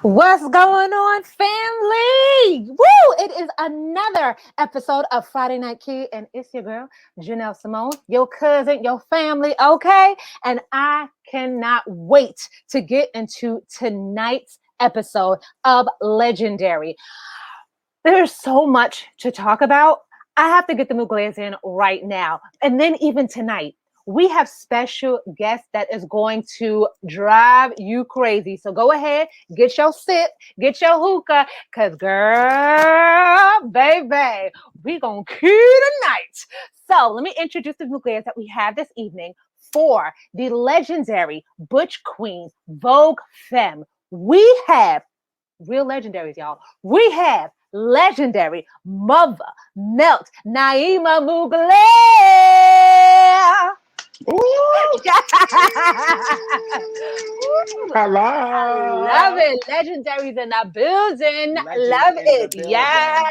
What's going on, family? Woo! It is another episode of Friday Night Key, and it's your girl, Jenelle Simone, your cousin, your family, okay? And I cannot wait to get into tonight's episode of Legendary. There's so much to talk about. I have to get the Muglers in right now. And then even tonight, we have special guests that is going to drive you crazy. So go ahead, get your sip, get your hookah, because girl, baby, we going to kill tonight. So let me introduce the Muglers that we have this evening for the legendary Butch Queen, Vogue Femme. We have real legendaries, y'all. We have legendary Muva Melt, Naima Mugler. Hello. I love it. Legendaries in the building. Love it. Yeah.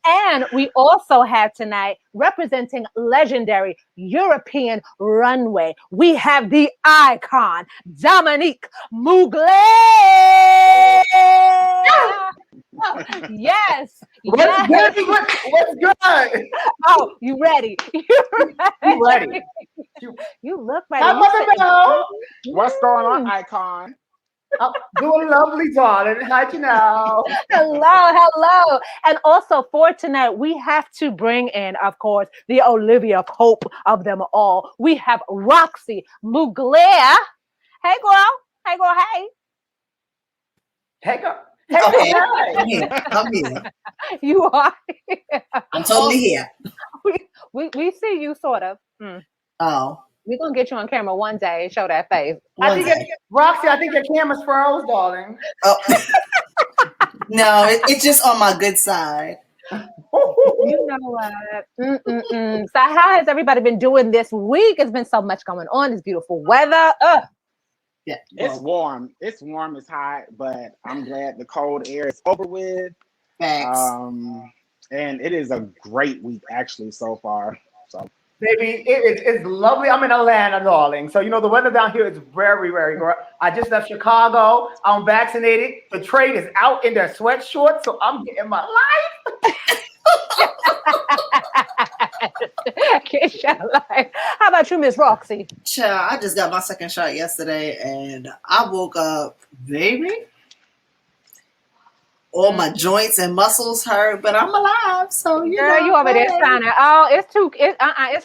And we also have tonight representing legendary European Runway. We have the icon, Dominique Mugler. Oh, yes. What's good? Oh, you ready? You ready? You look ready. How about the bell? What's going on, icon? I'm doing lovely, darling. How'd you know? Hello. And also for tonight, we have to bring in, of course, the Olivia Pope of them all. We have Roxy Mugler. Hey, girl. Hey. Hey, girl. Okay, I'm here. You are. I'm totally here. We see you sort of. Oh. We're going to get you on camera one day and show that face. Roxy, I think your camera's froze, darling. Oh. No, it's just on my good side. You know what? So how has everybody been doing this week? It's been so much going on. It's beautiful weather. Yeah, it's warm. It's warm. It's hot, but I'm glad the cold air is over with. Thanks. And it is a great week actually so far. So, baby, it's lovely. I'm in Atlanta, darling. So the weather down here is very, very good. I just left Chicago. I'm vaccinated. The trade is out in their sweatshorts, so I'm getting my life. How about you, Miss Roxy? Child, I just got my second shot yesterday, and I woke up, baby. All my joints and muscles hurt, but I'm alive. So girl, you over there signing. Oh, it's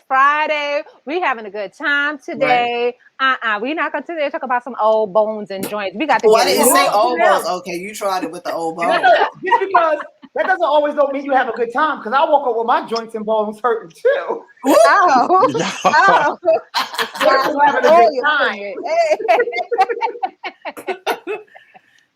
Friday. We having a good time today. Right. We're not gonna today talk about some old bones and joints. We got to. Oh, I didn't say old bones. Okay, you tried it with the old bones. Just because that doesn't always mean you have a good time. Because I woke up with my joints and bones hurting too. Oh. Having a good time.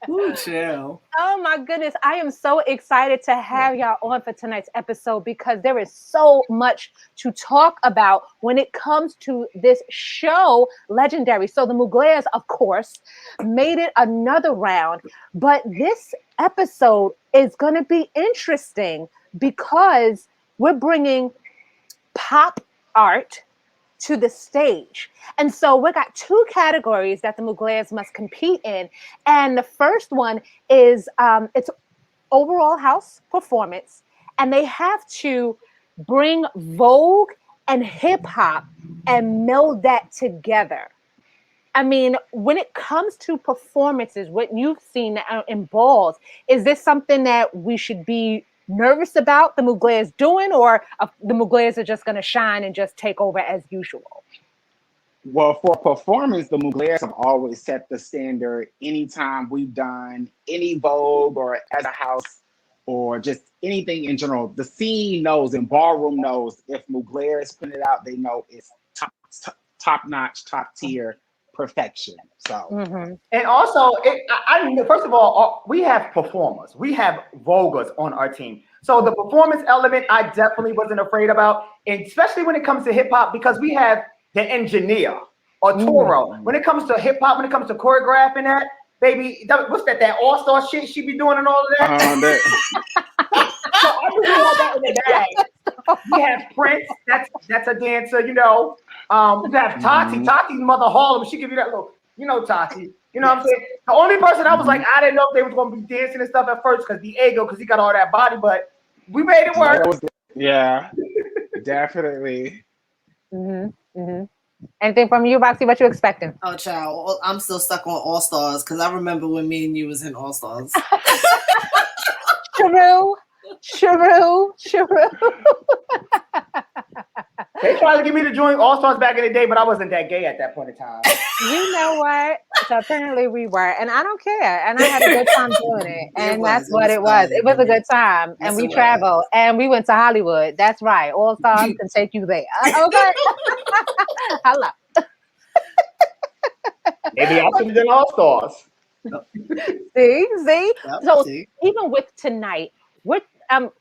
Ooh, chill. Oh my goodness. I am so excited to have y'all on for tonight's episode because there is so much to talk about when it comes to this show, Legendary. So the Muglers, of course, made it another round, but this episode is going to be interesting because we're bringing pop art to the stage. And so we got two categories that the Muglers must compete in. And the first one is it's overall house performance. And they have to bring Vogue and hip hop and meld that together. I mean, when it comes to performances, what you've seen in balls, is this something that we should be nervous about the Muglers doing, or the Muglers are just going to shine and just take over as usual? Well, for performance, the Muglers have always set the standard anytime we've done any Vogue or as a house or just anything in general. The scene knows and ballroom knows if Muglers put it out, they know it's top notch, top tier perfection. So, and also, first of all, we have performers, we have Voguers on our team. So the performance element, I definitely wasn't afraid about, and especially when it comes to hip hop, because we have the engineer or Toro. When it comes to hip hop, when it comes to choreographing that, baby, what's that all-star shit she be doing and all of that? So I really have that in the bag. We have Prince, that's a dancer, We have Tati. Tati's Mother Harlem. She give you that little, Tati. You know what I'm saying? The only person I was like, I didn't know if they was going to be dancing and stuff at first because Diego, because he got all that body, but we made it work. Yeah, definitely. Anything from you, Roxy? What you expecting? Oh, child, I'm still stuck on All Stars because I remember when me and you was in All Stars. Shrew. They tried to get me to join All Stars back in the day, but I wasn't that gay at that point in time. You know what? So apparently we were, and I don't care. And I had a good time doing it, and that's what it was. It was a good time, and we traveled, and we went to Hollywood. That's right. All Stars can take you there. Okay. Hello. Maybe I should have done All Stars. See. Yep, So even with tonight, we're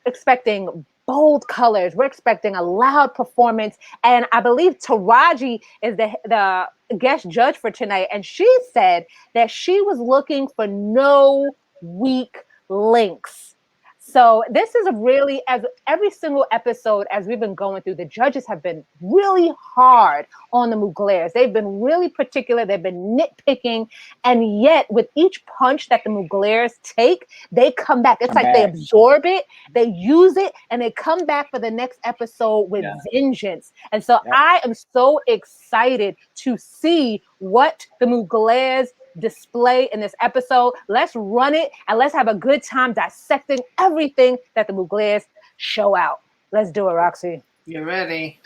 expecting bold colors. We're expecting a loud performance, and I believe Taraji is the guest judge for tonight, and she said that she was looking for no weak links. So this is really, as every single episode, as we've been going through, the judges have been really hard on the Muglers. They've been really particular. They've been nitpicking. And yet with each punch that the Muglers take, they come back. It's like they absorb it, they use it, and they come back for the next episode with vengeance. And so I am so excited to see what the Muglers display in this episode. Let's run it and let's have a good time dissecting everything that the Muglers show out. Let's do it, Roxy. You ready?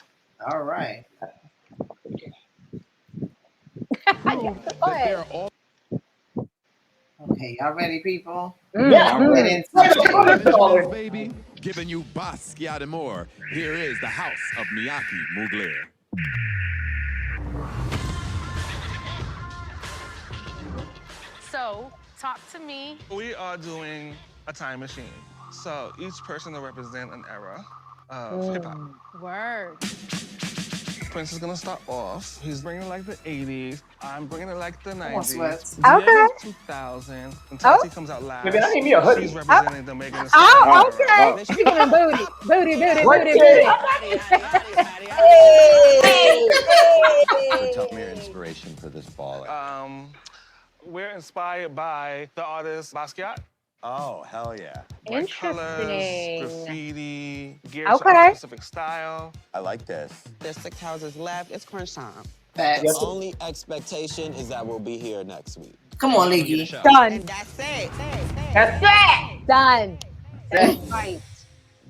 All right. Go ahead. Okay, y'all ready, people? Yeah, baby, giving you Basquiat and more. Here is the house of Miyake Mugler. So, talk to me. We are doing a time machine. So each person will represent an era of hip hop. Word. Prince is gonna start off. He's bringing like the 80s. I'm bringing it like the 90s. Okay. Diego's 2000. And Tati comes out last. Maybe I need me a hoodie. She's representing the Megan Thee Oh, Stallion okay. Speaking of booty. Tell me your inspiration for this ball. We're inspired by the artist Basquiat. Oh, hell yeah. Bright colors, Interesting. graffiti, geared to a specific style. I like this. There's 6 houses left. It's crunch time. Facts. The only expectation is that we'll be here next week. Come on, Leaky. Done. And that's it. That's it. Done. That's right.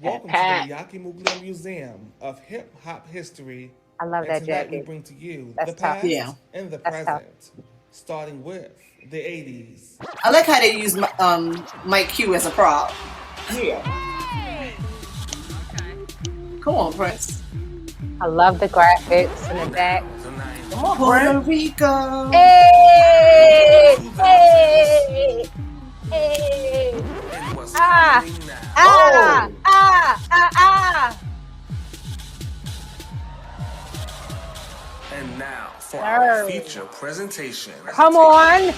Welcome to the Miyake Mugler Museum of Hip Hop History. I love that tonight we jacket. bring to you That's the tough. past and the That's tough. present, starting with the 80s. I like how they use Mike Q as a prop. Yeah. Come on, Prince. I love the graphics in the back. Come on, Puerto Prince. Rico. Hey! And now for our feature presentation. Come on.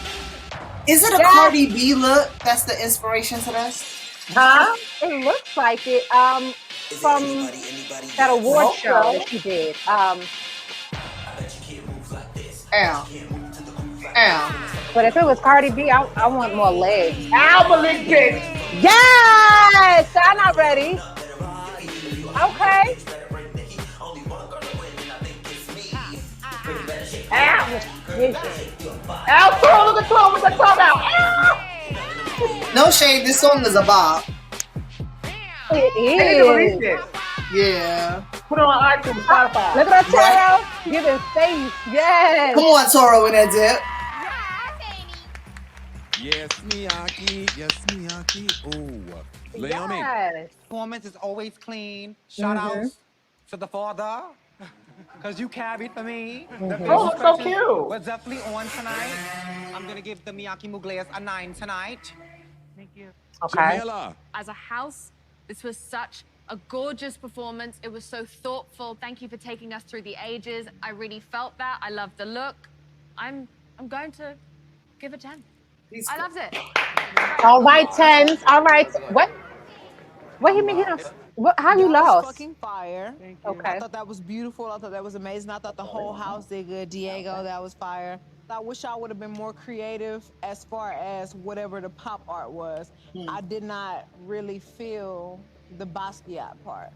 Is it a Cardi B look that's the inspiration to this? Huh? It looks like it. From that award show that she did. But if it was Cardi B, I want more legs. Malik bitch. Yes! I'm not ready. Okay. Look at Chloe with the tongue out. No shade, this song is a bop. It is. Yeah. Put it on iTunes, Spotify. Look at that Toro. Give it face. Yes. Come on, Toro, with that dip. Yes, Miyake. Yes, Miyake. Ooh. Lay on me. Performance is always clean. Shout outs to the father. Because you carried for me. Oh, looks so cute. Was definitely on tonight. I'm going to give the Miyake Muglers a 9 tonight. Thank you. Okay. Jamila. As a house, this was such a gorgeous performance. It was so thoughtful. Thank you for taking us through the ages. I really felt that. I loved the look. I'm going to give it 10. I loved it. All right, tens. All right. What you mean? How you lost? Fucking fire. Okay. I thought that was beautiful. I thought that was amazing. I thought the whole house did good. Diego, that was fire. I wish I would have been more creative as far as whatever the pop art was. I did not really feel the Basquiat part.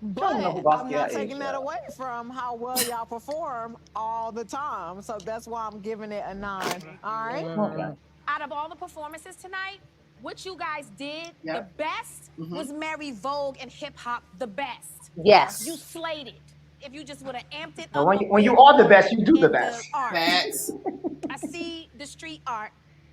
But I'm not taking that away from how well y'all perform all the time. So that's why I'm giving it a 9. All right? Okay. Out of all the performances tonight, what you guys did the best was marry Vogue and hip hop the best. Yes. You slayed it. If you just would have amped it Now, up. when you are the best, you do the best. Facts. I see the street art,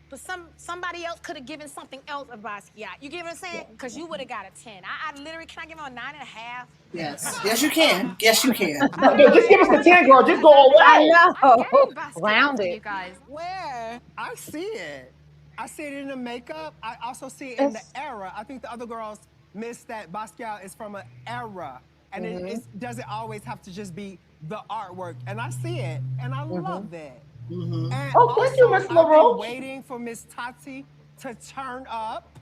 but somebody else could have given something else a Basquiat. You get what I'm saying? Because you would have got a 10. I literally, can I give him a 9.5? Yes. Yes, you can. Yes, you can. No, just give us the 10, girl. Just go away. I know. Rounded. Rounded. You guys. Where? I see it. I see it in the makeup. I also see it in the era. I think the other girls missed that Basquiat is from an era. And it doesn't always have to just be the artwork. And I see it. And I love that. And Thank also, you, Miss I've been LaRoche. waiting for Miss Tati to turn up.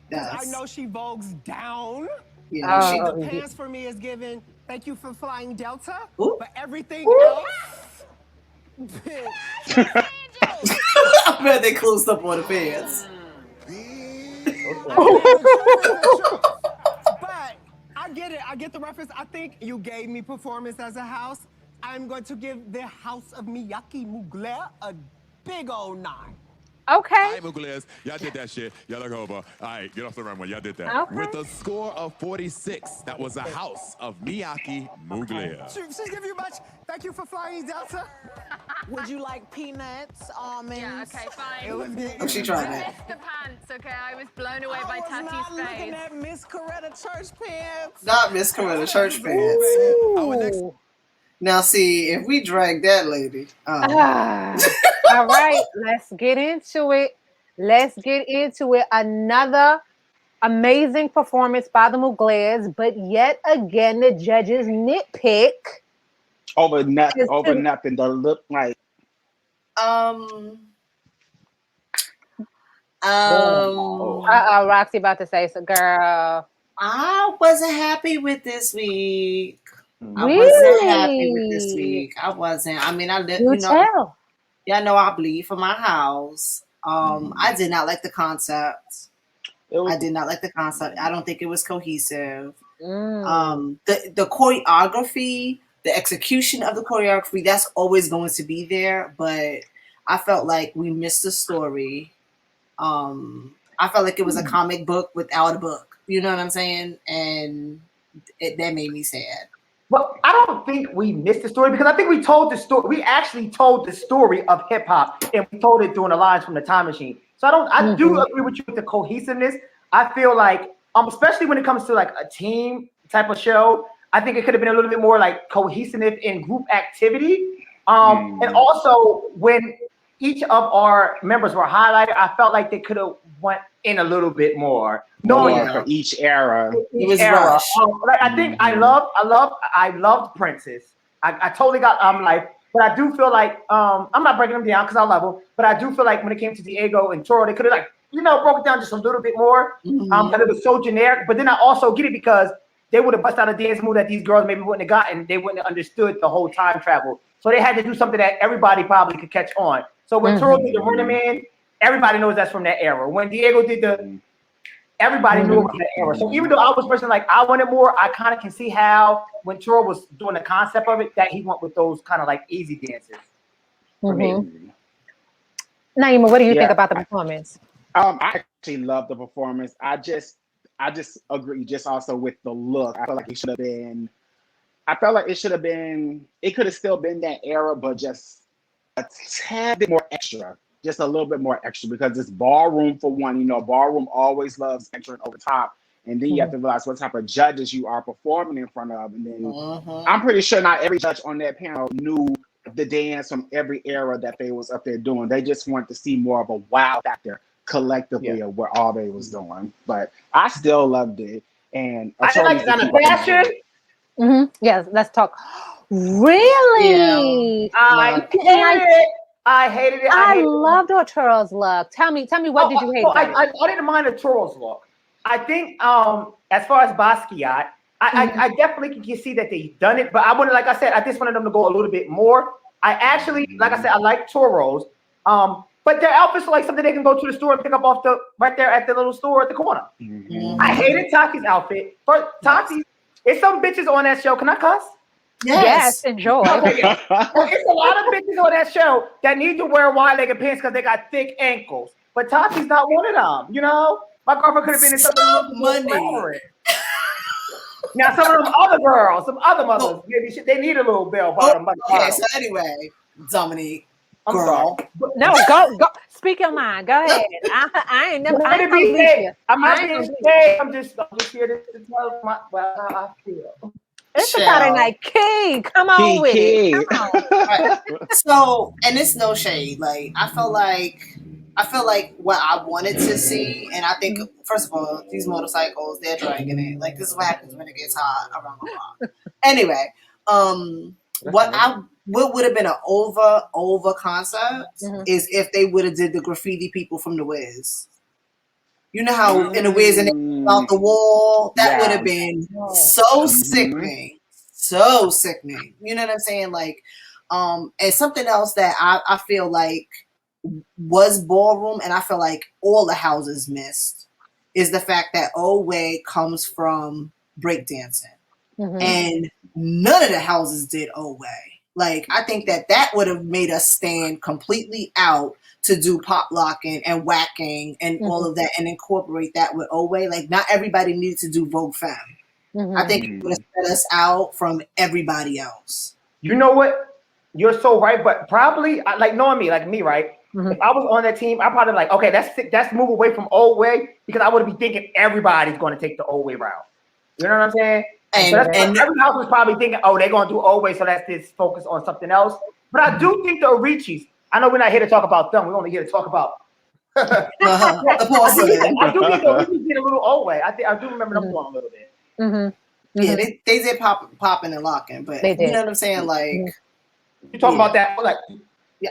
Because I know she vogues down. Yeah. The pants for me is given, thank you for flying Delta. Ooh. But everything else, bitch. I bet they closed up on the pants. But I get it. I get the reference. I think you gave me performance as a house. I'm going to give the house of Miyake Mugler a big old 9. Okay. All right, Muglers, y'all did that shit. Y'all look over. All right, get off the runway. Y'all did that. Okay. With a score of 46, that was a house of Miyake Mugler. She's giving you much. Thank you for flying Delta. Would you like peanuts, almonds? Yeah, okay, fine. It was Oh, she tried I that. missed the pants, okay? I was blown away by I was not Tati's looking face. at Miss Coretta church pants. Not Miss Coretta church pants. Our next Now, see, if we drag that lady. All right, let's get into it. Let's get into it. Another amazing performance by the Muglers, but yet again, the judges nitpick over nothing. They look like Roxy about to say so, girl. I wasn't happy with this week. Really? I wasn't happy with this week. I wasn't. I mean, Tell. y'all know I bleed for my house. I did not like the concept. I did not like the concept. I don't think it was cohesive. The choreography, the execution of the choreography, that's always going to be there. But I felt like we missed the story. I felt like it was a comic book without a book. You know what I'm saying? And that made me sad. Well, I don't think we missed the story because I think we told the story. We actually told the story of hip hop, and we told it during the lines from the Time Machine. So I do agree with you with the cohesiveness. I feel like, especially when it comes to like a team type of show, I think it could have been a little bit more like cohesive in group activity. And also when each of our members were highlighted, I felt like they could have went in a little bit more. For each era. It was rushed. I think I loved Princess. I totally got but I do feel like I'm not breaking them down because I love them, but I do feel like when it came to Diego and Toro, they could have broke it down just a little bit more. Because it was so generic. But then I also get it because they would have busted out a dance move that these girls maybe wouldn't have gotten. They wouldn't have understood the whole time travel. So they had to do something that everybody probably could catch on. So when Toro did the Running Man, everybody knows that's from that era. When Diego did everybody knew it was that era. So even though I was personally like, I wanted more, I kind of can see how when Toro was doing the concept of it, that he went with those kind of like easy dances. For me. Naima, what do you think about the performance? I actually love the performance. I just agree just also with the look. I feel like it should have been, it could have still been that era, but just a tad bit more extra. Just a little bit more extra because it's ballroom for one. Ballroom always loves extra over top. And then you have to realize what type of judges you are performing in front of. And then I'm pretty sure not every judge on that panel knew the dance from every era that they was up there doing. They just wanted to see more of a wow factor collectively of what all they was doing. But I still loved it. And I didn't like it on the fashion. Yes, let's talk. Really? I hated it. I loved Toro's look. Tell me, what did you hate about it? I didn't mind the Toro's look. I think as far as Basquiat, I definitely can see that they've done it, but I wanted, like I said, I just wanted them to go a little bit more. I actually, like I said, I like Toros. But their outfits are like something they can go to the store and pick up off right there at the little store at the corner. Mm-hmm. I hated Tati's outfit. But Tati, it's some bitches on that show. Can I cuss? Yes, enjoy. Okay, yeah. Well, it's a lot of bitches on that show that need to wear wide-legged pants because they got thick ankles. But Tati's not one of them. You know, my girlfriend could have been in something a little more flattering. Now, some of them other girls, some other mothers, maybe they need a little bell bottom. Okay, so anyway, Dominique, I'm girl. sorry. No, go. Speak your mind. Go ahead. I ain't never. I ain't gonna beat you. I'm not being paid. I'm just here to tell how I feel. It's a Friday night. Key, come on with it. Come on. Right. So, and it's no shade. Like I feel like what I wanted to see, and I think first of all, these motorcycles, they're dragging it. Like this is what happens when it gets hot around the block. Anyway, what would have been an over concept is if they would have did the graffiti people from the Wiz. You know how in the Wiz and out the wall, that would have been so sickening. So sickening. You know what I'm saying? Like, and something else that I feel like was ballroom, and I feel like all the houses missed, is the fact that Oway comes from breakdancing. And none of the houses did Oway. Like, I think that would have made us stand completely out to do pop locking and whacking and all of that and incorporate that with Oway. Like, not everybody needed to do Vogue Femme. I think it would have set us out from everybody else. You know what? You're so right, but probably, like knowing me, like me, right? If I was on that team, I'd probably be like, okay, that's move away from Oway, because I would be thinking everybody's going to take the Oway route. You know what I'm saying? And every house was probably thinking, oh, they're going to do Oway, so that's this focus on something else. But I do think the Arichis, I know we're not here to talk about them. We're only here to talk about. I do think the Arichis did a little Oway. I do remember them doing a little bit. Yeah, they did popping and locking, but you know what I'm saying? Like, you talking about that? Like,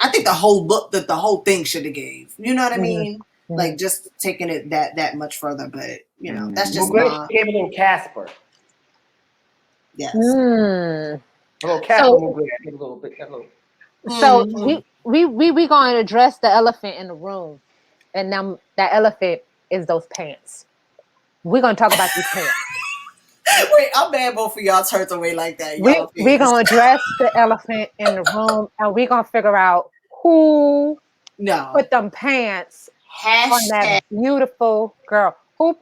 I think the whole look that the whole thing should have gave. You know what I mean? Like just taking it that much further, but you know that's just gave a little Casper. Yes. A little Casper. So we going to address the elephant in the room, and now that elephant is those pants. We're going to talk about these pants. Wait, I'm mad both of y'all turned away like that. We're going to address the elephant in the room, and we're going to figure out who put them pants on that beautiful girl. Who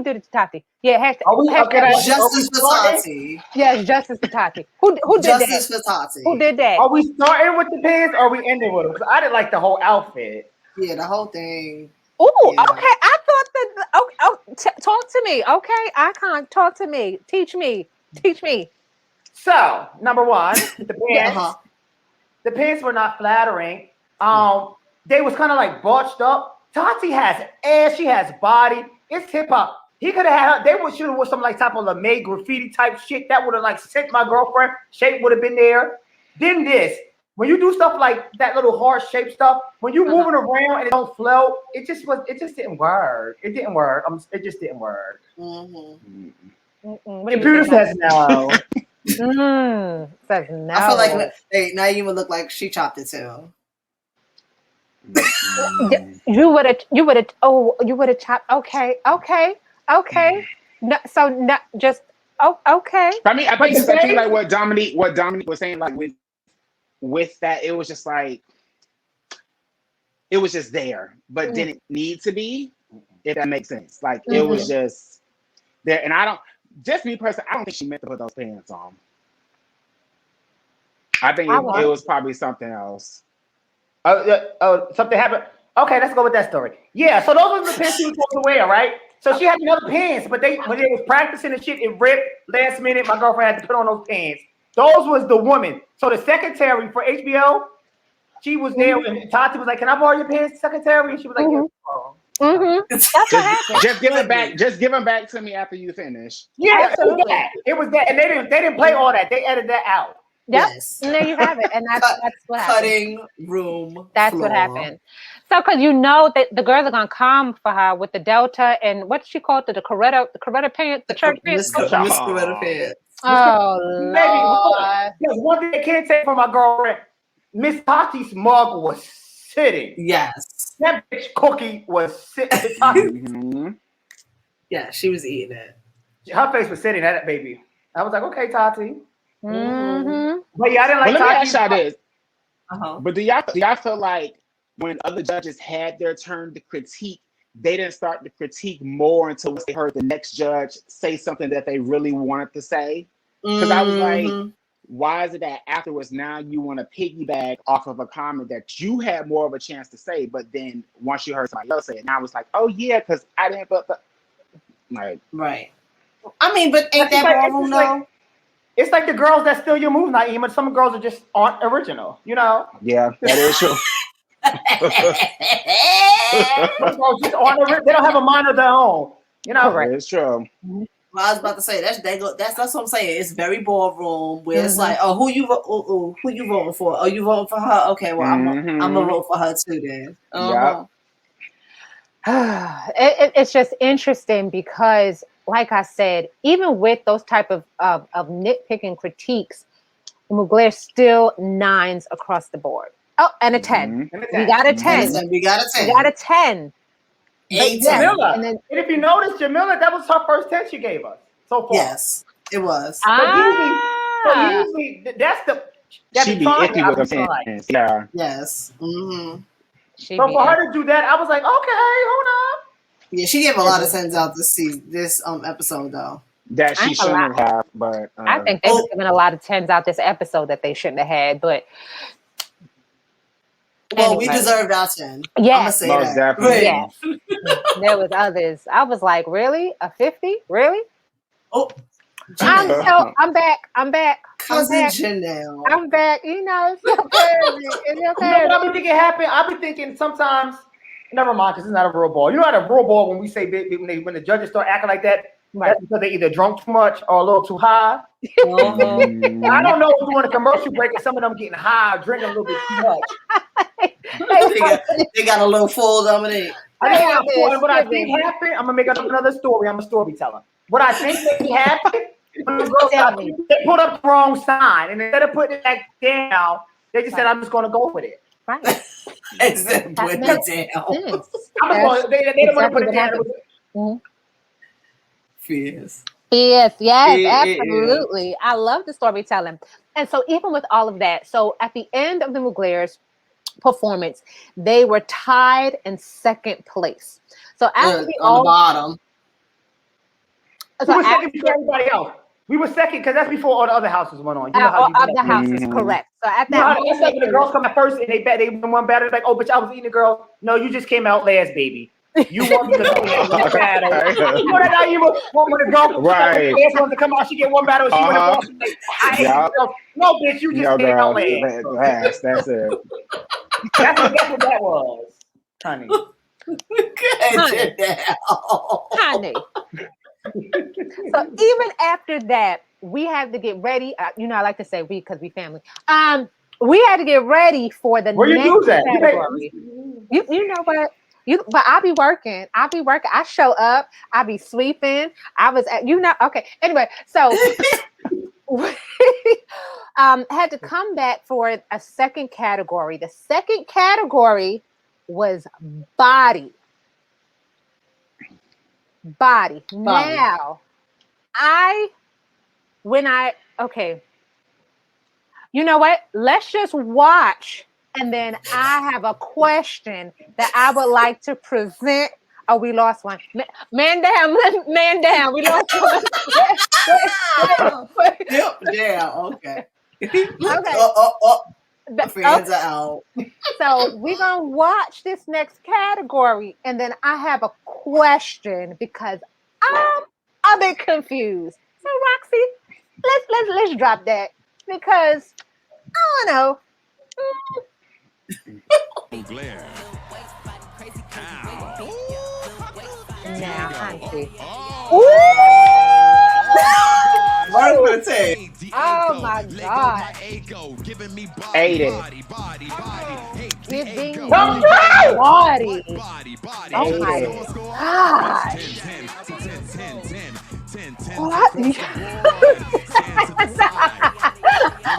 did it to Tati? Yeah, justice for Tati. Yes, justice for Tati. Who did justice that? For Tati. Who did that? Are we starting with the pants or are we ending with them? Because I didn't like the whole outfit. Yeah, the whole thing. Oh, yeah. Okay. I thought that. Talk to me. Okay, Icon, talk to me. Teach me. So, number one, the pants. The pants were not flattering. They was kind of like botched up. Tati has ass. She has body. It's hip hop. He could have had her. They should have wore some like type of LeMay graffiti type shit that would have like sent my girlfriend. Shape would have been there. Then this. When you do stuff like that little heart shape stuff, when you moving around and it don't flow, it just didn't work. It didn't work. It just didn't work. Computer says no. Says no. I feel like Naima look like she chopped it too. You would have chopped. Okay. No, so not just okay. I mean, I think like what Dominique was saying, like with that, it was just like it was just there, but didn't need to be, if that makes sense. Like it was just there, and I don't think she meant to put those pants on. I think it was probably something else. Something happened. Okay, let's go with that story. Yeah, so those were the pants she was supposed to wear, right? So she had another pants, but when they was practicing and shit, it ripped last minute. My girlfriend had to put on those pants. Those was the woman. So the secretary for HBO, she was there, and Tati was like, "Can I borrow your pants, secretary?" And she was like, That's what happened. Just give them back to me after you finish. Yeah, it was that, and they didn't play all that. They edited that out. Yep. Yes. And there you have it. And that's what happened. Cutting room. That's floor. What happened. So, because you know that the girls are gonna come for her with the Delta and what she called the Coretta pants, the church pants. Miss Coretta pants. Oh, maybe. There's one thing I can't take from my girlfriend. Miss Tati's mug was sitting. Yes. That bitch cookie was sitting. Yeah, she was eating it. Her face was sitting at it, baby. I was like, okay, Tati. Mm-hmm. But yeah, I didn't like But let me Tati. ask y'all this. Uh-huh. But do y'all feel like when other judges had their turn to critique, they didn't start to critique more until they heard the next judge say something that they really wanted to say? Because I was like, why is it that afterwards now you want to piggyback off of a comment that you had more of a chance to say, but then once you heard somebody else say it, now it's like, oh yeah, because I didn't feel like right. I mean, but ain't that ballroom though? It's like the girls that steal your moves, Naima. Some girls are just aren't original, you know? Yeah, that is true. Some girls just aren't they don't have a mind of their own, you know? That is true. Well, I was about to say that's what I'm saying. It's very ballroom where it's like, oh, who you voting for? Oh, you voting for her? Okay, well, I'm gonna vote for her too then. It's just interesting because, like I said, even with those type of nitpicking critiques, Mugler still 9s across the board. Oh, and a 10. We got a 10. We got a 10. We got a 10. Jamila. And then, if you notice, Jamila, that was her first 10 she gave us so far. Yes, it was. But usually that's the she be iffy with her 10s. Yeah. Yes. Mm-hmm. So for her to do that, I was like, okay, hold up. Yeah, she gave a lot of 10s out this episode though. That she shouldn't have, but I think they've given a lot of 10s out this episode that they shouldn't have had, but well, we deserved our 10. Yes, I'm gonna say that. Yes. There was others. I was like, really? A 50? Really? Oh, I'm back. Cousin Jenelle. I'm back. You know, it's okay. You know what I've been thinking happened? I've been thinking sometimes, never mind, because it's not a real ball. You know, at a real ball, when we say when the judges start acting like that, that's because they either drunk too much or a little too high. I don't know if doing a commercial break and some of them getting high or drinking a little bit too much. they got a little full, Dominique. What I think happened, I'm gonna make up another story. I'm a storyteller. What I think happened, when the girls they put up the wrong sign, and instead of putting it back down, they just said, "I'm just gonna go with it." Right. Instead of putting it down. They didn't want to put it down. Fierce. Yes, absolutely. I love the storytelling. And so even with all of that, so at the end of the Muglers' performance, they were tied in second place. So after on the bottom. We were second before everybody else. We were second because that's before all the other houses went on. You know how of the houses, correct. So at that when the girls come out first and they won better, like, oh, but I was eating the girl. No, you just came out last, baby. You want the battle. You know that how you when the girl last one to come out, she get one battle, she went off. Like, no, bitch, you just came out last. That's it. That's what that was, honey. Honey. So even after that, we had to get ready. You know, I like to say we because we family. We had to get ready for the next category. You know what? But I'll be working. I show up. I'll be sleeping. I was at, okay. Anyway, so had to come back for a second category. The second category was body. Now, you know what? Let's just watch. And then I have a question that I would like to present. Oh, we lost one. Man down. We lost one. Down. Okay. Friends are out. So we're going to watch this next category. And then I have a question because I'm a bit confused. So Roxy, let's drop that because I don't know. Now, Auntie. Oh my God. Ate it. Giving body. Oh my gosh. What?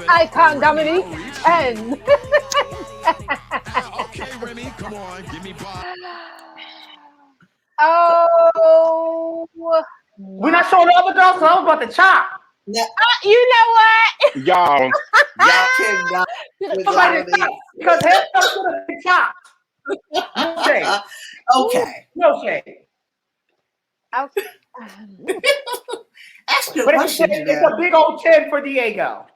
Icon Dominique and Okay, Remy, come on, give me Bob. oh, we're not showing the other girls, so I'm about to chop. Yeah. You know what? Y'all Cannot Somebody chop because head stuff should have been chopped. No shade. Okay. No shade. Okay. Ask your But question. it's a big old 10 for Diego.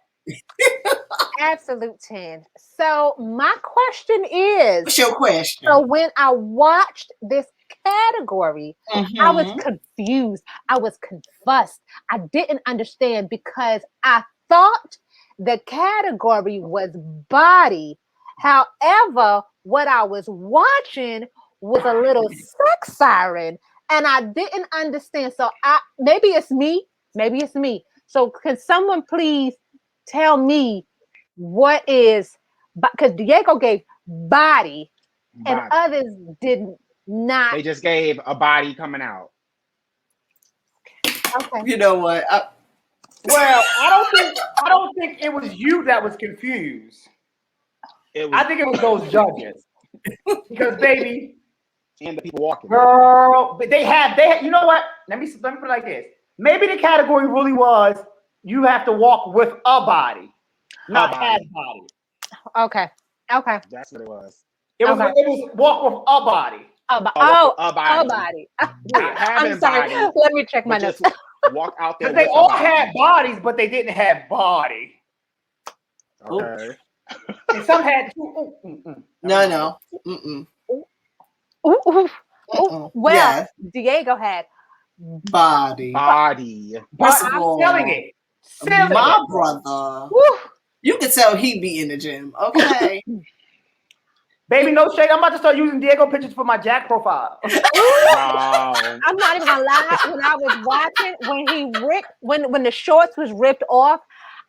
Absolute 10. So my question is, What's your question? so when I watched this category, I was confused. I was confused. I didn't understand because I thought the category was body. However, what I was watching was a little sex siren, and I didn't understand. So maybe it's me. Maybe it's me. So can someone please tell me what is, because Diego gave body and others did not. They just gave a body coming out. Okay. You know what? Well, I don't think it was you that was confused. I think it was those judges. Because baby, and the people walking. Girl, but they had you know what? Let me put it like this. Maybe the category really was you have to walk with a body, not as body. Okay. That's what it was. It was walk with a body. A body. I'm sorry. Body, let me check my notes. Walk out there. They all had bodies, but they didn't have body. Okay. And some had two. No. Well, yes. Diego had body. But I'm telling it. My brother. You can tell he be in the gym. Okay. Baby, no shade. I'm about to start using Diego pictures for my Jack profile. I'm not even gonna lie. When I was watching, when the shorts was ripped off,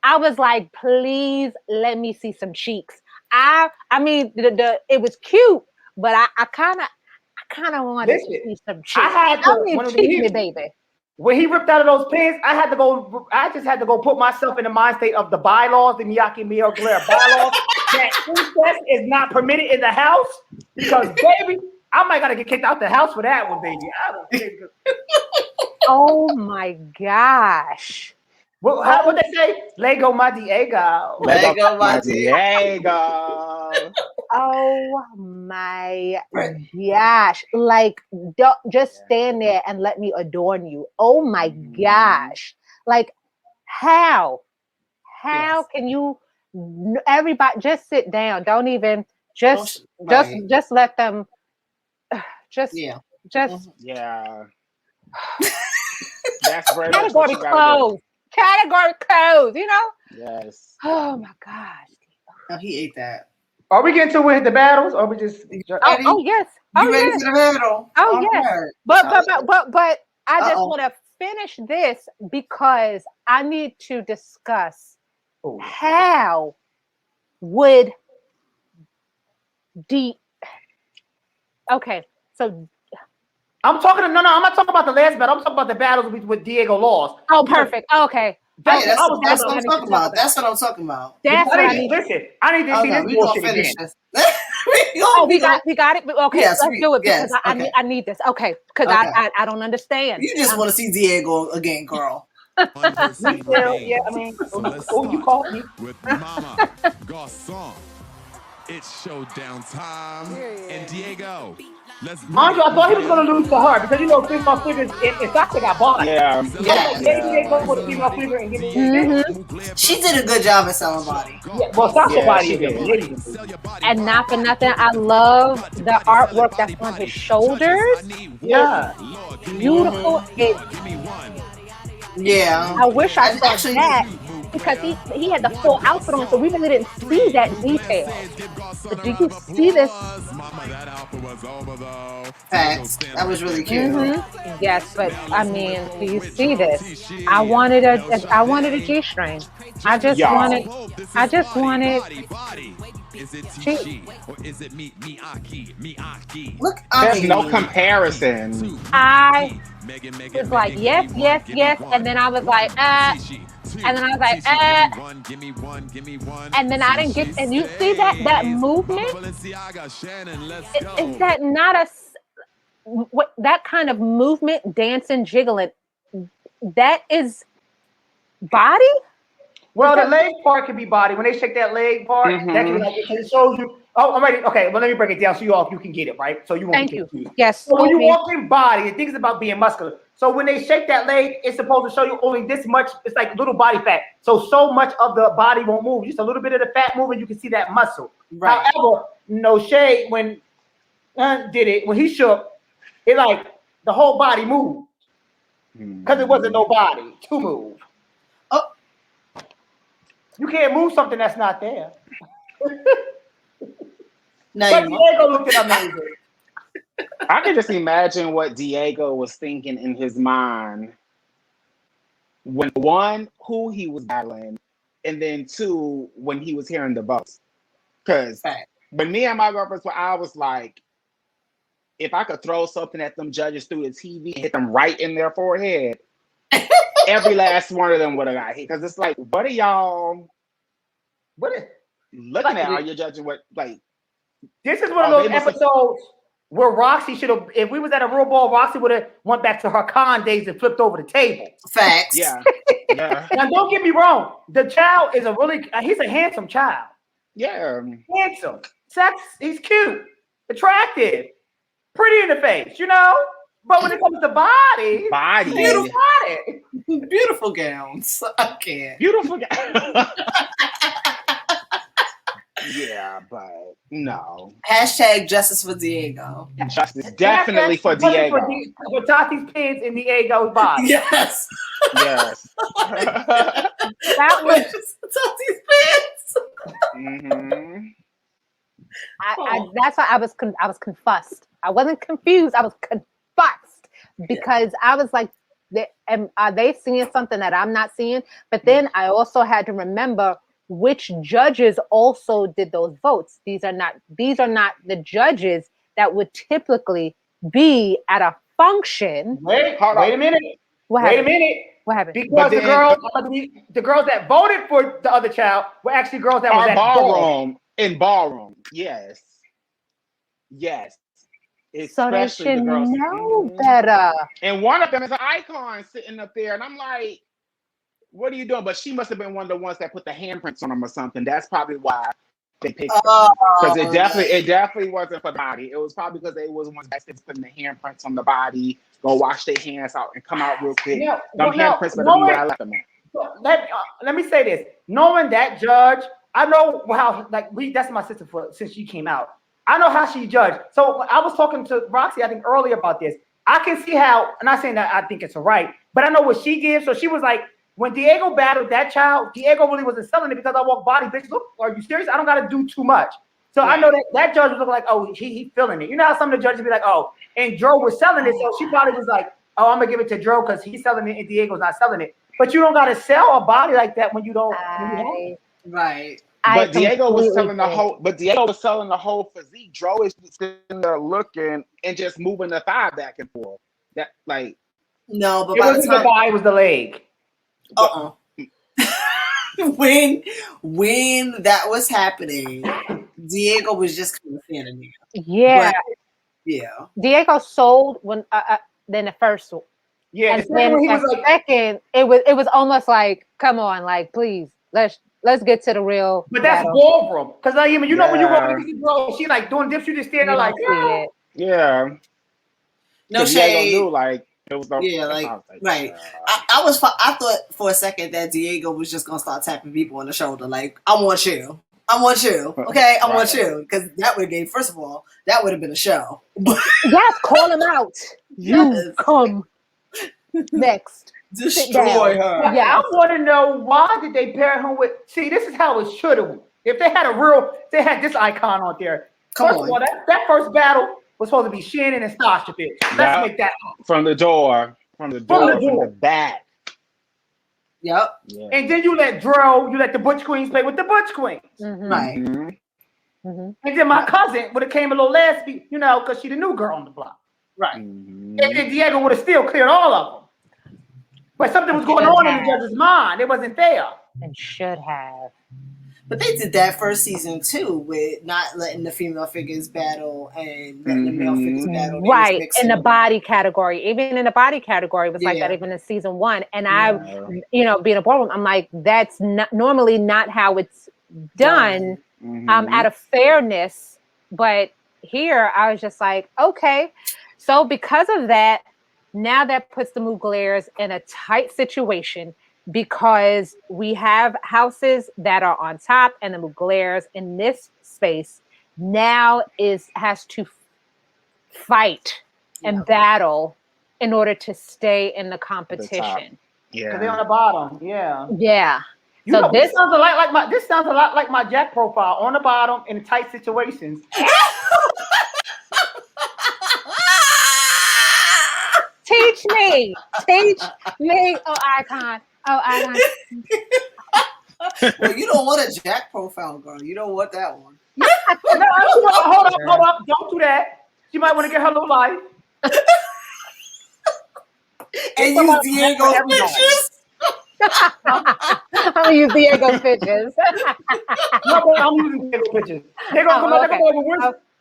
I was like, please let me see some cheeks. I mean, it was cute, but I kind of wanted to see some cheeks. Me, baby. When he ripped out of those pants, I just had to go put myself in the mind state of the bylaws, the Miyake Mugler bylaws. That incest is not permitted in the house because, baby, I might gotta get kicked out the house for that one, baby. I don't think. Oh my gosh! What they say? Lego my Diego. Lego my Diego. Oh my gosh! Like, don't just stand there and let me adorn you. Oh my gosh! Like, how can you? Everybody, just sit down. Don't even just let them. That's very category closed. Category closed. You know. Yes. Oh my gosh! Oh, he ate that. Are we getting to with the battles, or we just? Oh yes. You ready for the battle? Oh yes. But I just want to finish this because I need to discuss how would okay, so I'm talking I'm not talking about the last battle. I'm talking about the battles with Diego lost. Oh, perfect. Okay. That's what I'm talking about. That's what I'm talking about. That's what I need. Listen, I need to see this bullshit again. We got it. Okay, yes, let's do it because I need this. Okay, because I don't understand. You just want to see Diego again, girl. Yeah, I mean, you called me with Mama Garçon. It's showdown time, and Diego. Andre, I thought he was going to lose to her because you know female figures in Sasha got bought. Yeah. She did a good job at selling body. Yeah, well, Sasha body is and not for nothing, I love the artwork that's on his shoulders. Yeah, beautiful. Yeah, I wish I saw that because he had the full outfit on, so we really didn't see that detail. But do you see this? Facts. That was really cute. Mm-hmm. Yes, but I mean, do you see this? I wanted a G-string. I just wanted. Is it T or is it Miyake? Look, there's no comparison. I was like, yes, and then I was like, And then I was like, and then I didn't get, and you see that movement? Is that not that kind of movement, dancing, jiggling, that is body? Well, the leg part can be body. When they shake that leg part, that can be like, it shows you. Oh, I'm ready. Okay, well, let me break it down so you can get it, right? So you won't Thank be confused. you. Yes. So when you walk in body, it thinks about being muscular. So when they shake that leg, it's supposed to show you only this much. It's like little body fat. So much of the body won't move. Just a little bit of the fat moving, you can see that muscle. Right. However, no shade, when did it, when he shook, it like the whole body moved. Because it wasn't no body to move. Oh. You can't move something that's not there. No, but Diego looked at amazing. I can just imagine what Diego was thinking in his mind when, one, who he was battling, and then two, when he was hearing the votes. Because when me and my girlfriends were, I was like, if I could throw something at them judges through the TV and hit them right in their forehead, every last one of them would have got hit. Because it's like, what are y'all looking at? Are you judging what, like? This is one of those episodes where Roxy should have, if we was at a real ball, Roxy would have went back to her con days and flipped over the table. Facts. Yeah. Yeah. Now, don't get me wrong. The child is he's a handsome child. Yeah. Handsome. Sex, he's cute. Attractive. Pretty in the face, you know? But when it comes to body. Beautiful body. Beautiful gowns. I can't. Beautiful gowns. Yeah, but no. Hashtag justice for Diego. Justice definitely for Diego. For Tati's pins in Diego's body. Yes. Yes. That was Tati's pins. That's why I was confused. I wasn't confused. I was confused because I was like, are they seeing something that I'm not seeing? But then I also had to remember which judges also did those votes. These are not the judges that would typically be at a function. Wait a minute. What happened? Because the girls that voted for the other child were actually girls that was at ballroom. In ballroom. Yes. So they should know better. And one of them is an icon sitting up there, and I'm like, what are you doing? But she must have been one of the ones that put the handprints on them or something. That's probably why they picked them. Because it definitely wasn't for the body. It was probably because they was the ones that putting the handprints on the body, go wash their hands out and come out real quick. Handprints better be where I left them at. Let me say this. Knowing that judge, I know how, that's my sister since she came out. I know how she judged. So I was talking to Roxy, I think, earlier about this. I can see how, I'm not saying that I think it's right, but I know what she gives. So she was like, when Diego battled that child, Diego really wasn't selling it because I walk body, bitch. Look, are you serious? I don't got to do too much. So I know that judge was looking like, oh, he feeling it. You know how some of the judges be like, oh, and Joe was selling it. So she probably was like, oh, I'm going to give it to Joe because he's selling it and Diego's not selling it. But you don't got to sell a body like that when you don't. Right. But Diego was selling the whole. But Diego was selling the whole physique. Joe is sitting there looking and just moving the thigh back and forth. That no, but it wasn't the thigh; it was the leg. When that was happening, Diego was just kind of fanning me. Yeah, yeah. Diego sold when then the first one. Yeah, and then he was second. It was almost like, come on, like please, let's get to the real. But that's ballroom, because you know when you go with the girl, she like doing dips, you just stand there like, yeah. No shade. Diego knew it was no, right. I thought for a second that Diego was just gonna start tapping people on the shoulder, like, I want you, okay, I want you, because that would have been, first of all, that would have been a show. Yes, call him out. You come next. Destroy her. Yeah, I want to know why did they pair him with? See, this is how it should have. If they had this icon on there. First of all, that first battle was supposed to be Shannon and Sasha, bitch. Let's make that from the door, from the back. Yep. Yeah. And then you let the Butch Queens play with the Butch Queens. Right. And then my cousin would have came a little last, because she the new girl on the block. Right. And then Diego would have still cleared all of them. But something was going on in the judge's mind. It wasn't fair. And should have. But they did that first season too, with not letting the female figures battle and letting the male figures battle. Right, in the body category. Even in the body category, it was like that even in season 1. And I, being a ballroom, I'm like, that's not normally not how it's done out of fairness. But here, I was just like, okay. So because of that, now that puts the Muglers in a tight situation, because we have houses that are on top, and the Muglers in this space now has to fight and battle in order to stay in the competition. Because they're on the bottom. Yeah. Yeah. So this sounds a lot like my Jack profile, on the bottom in tight situations. Teach me. Oh, Icon. Well, you don't want a Jack profile, girl. You don't want that one. No, hold up. Don't do that. She might want to get her little life. And use Diego pictures. I'm gonna use Diego pictures. No, I'm using Diego pictures. They're gonna come out.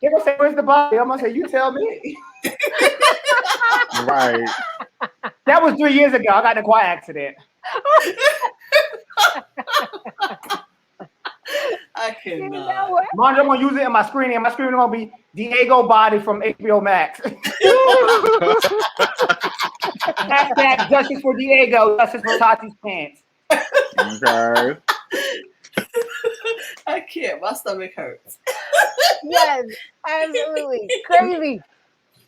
They're gonna say, "Where's the body?" I'm gonna say, "You tell me." Right. That was 3 years ago. I got in a car accident. I cannot. I'm gonna use it in my screen. And my screen is gonna be Diego body from HBO Max. Hashtag justice for Diego, justice for Tati's pants. Okay. I can't. My stomach hurts. Yes, absolutely crazy.